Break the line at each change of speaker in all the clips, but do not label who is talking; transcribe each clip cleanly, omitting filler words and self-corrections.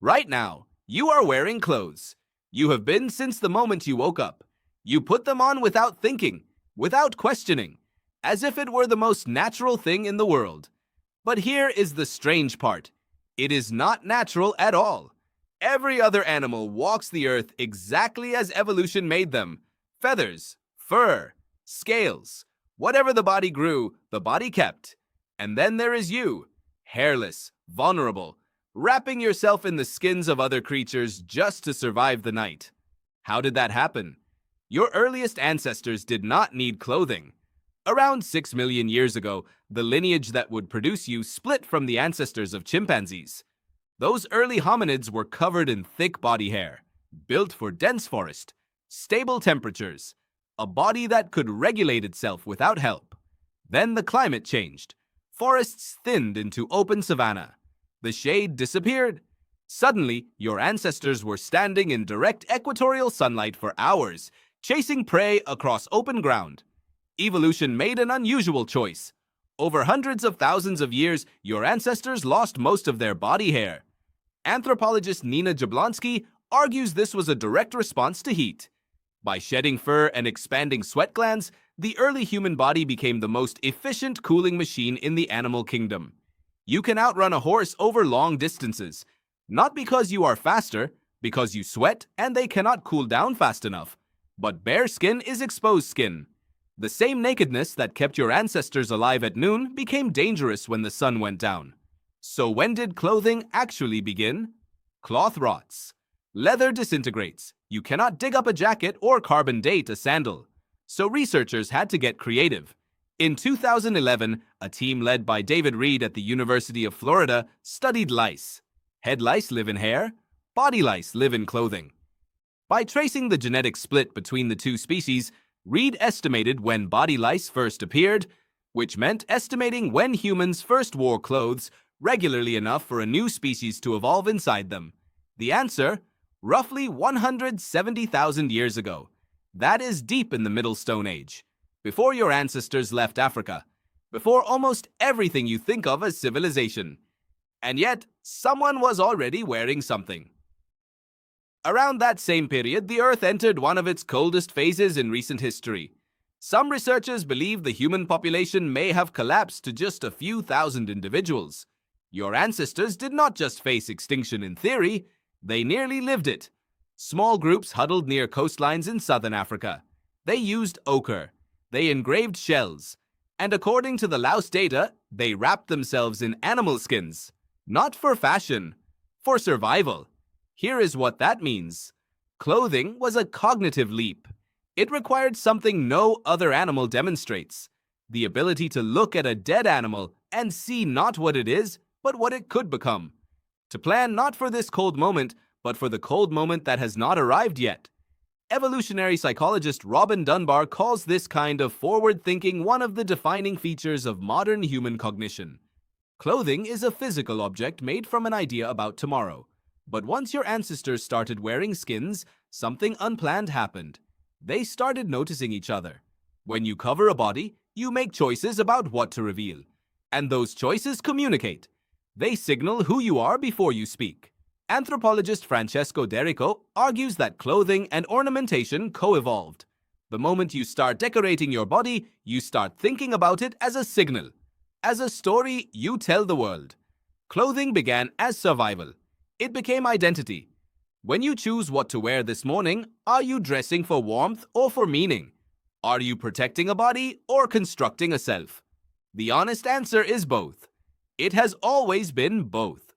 Right now, you are wearing clothes. You have been since the moment you woke up. You put them on without thinking, without questioning, as if it were the most natural thing in the world. But here is the strange part. It is not natural at all. Every other animal walks the earth exactly as evolution made them. Feathers, fur, scales. Whatever the body grew, the body kept. And then there is you, hairless, vulnerable, wrapping yourself in the skins of other creatures just to survive the night. How did that happen? Your earliest ancestors did not need clothing. Around 6 million years ago, the lineage that would produce you split from the ancestors of chimpanzees. Those early hominids were covered in thick body hair, built for dense forest, stable temperatures, a body that could regulate itself without help. Then the climate changed. Forests thinned into open savanna. The shade disappeared. Suddenly, your ancestors were standing in direct equatorial sunlight for hours, chasing prey across open ground. Evolution made an unusual choice. Over hundreds of thousands of years, your ancestors lost most of their body hair. Anthropologist Nina Jablonski argues this was a direct response to heat. By shedding fur and expanding sweat glands, the early human body became the most efficient cooling machine in the animal kingdom. You can outrun a horse over long distances, not because you are faster, because you sweat and they cannot cool down fast enough. But bare skin is exposed skin. The same nakedness that kept your ancestors alive at noon became dangerous when the sun went down. So when did clothing actually begin? Cloth rots. Leather disintegrates. You cannot dig up a jacket or carbon date a sandal. So researchers had to get creative. In 2011, a team led by David Reed at the University of Florida studied lice. Head lice live in hair. Body lice live in clothing. By tracing the genetic split between the two species, Reed estimated when body lice first appeared, which meant estimating when humans first wore clothes regularly enough for a new species to evolve inside them. The answer? Roughly 170,000 years ago. That is deep in the Middle Stone Age, before your ancestors left Africa, before almost everything you think of as civilization. And yet, someone was already wearing something. Around that same period, the Earth entered one of its coldest phases in recent history. Some researchers believe the human population may have collapsed to just a few thousand individuals. Your ancestors did not just face extinction in theory, they nearly lived it. Small groups huddled near coastlines in southern Africa. They used ochre. They engraved shells. And according to the Laos data, they wrapped themselves in animal skins. Not for fashion, for survival. Here is what that means. Clothing was a cognitive leap. It required something no other animal demonstrates. The ability to look at a dead animal and see not what it is, but what it could become. To plan not for this cold moment, but for the cold moment that has not arrived yet. Evolutionary psychologist Robin Dunbar calls this kind of forward thinking one of the defining features of modern human cognition. Clothing is a physical object made from an idea about tomorrow. But once your ancestors started wearing skins, something unplanned happened. They started noticing each other. When you cover a body, you make choices about what to reveal. And those choices communicate. They signal who you are before you speak. Anthropologist Francesco Derrico argues that clothing and ornamentation co-evolved. The moment you start decorating your body, you start thinking about it as a signal. As a story you tell the world. Clothing began as survival. It became identity. When you choose what to wear this morning, are you dressing for warmth or for meaning? Are you protecting a body or constructing a self? The honest answer is both. It has always been both.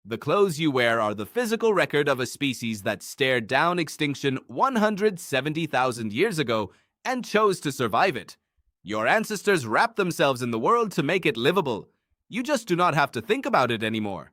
The clothes you wear are the physical record of a species that stared down extinction 170,000 years ago and chose to survive it. Your ancestors wrapped themselves in the world to make it livable. You just do not have to think about it anymore.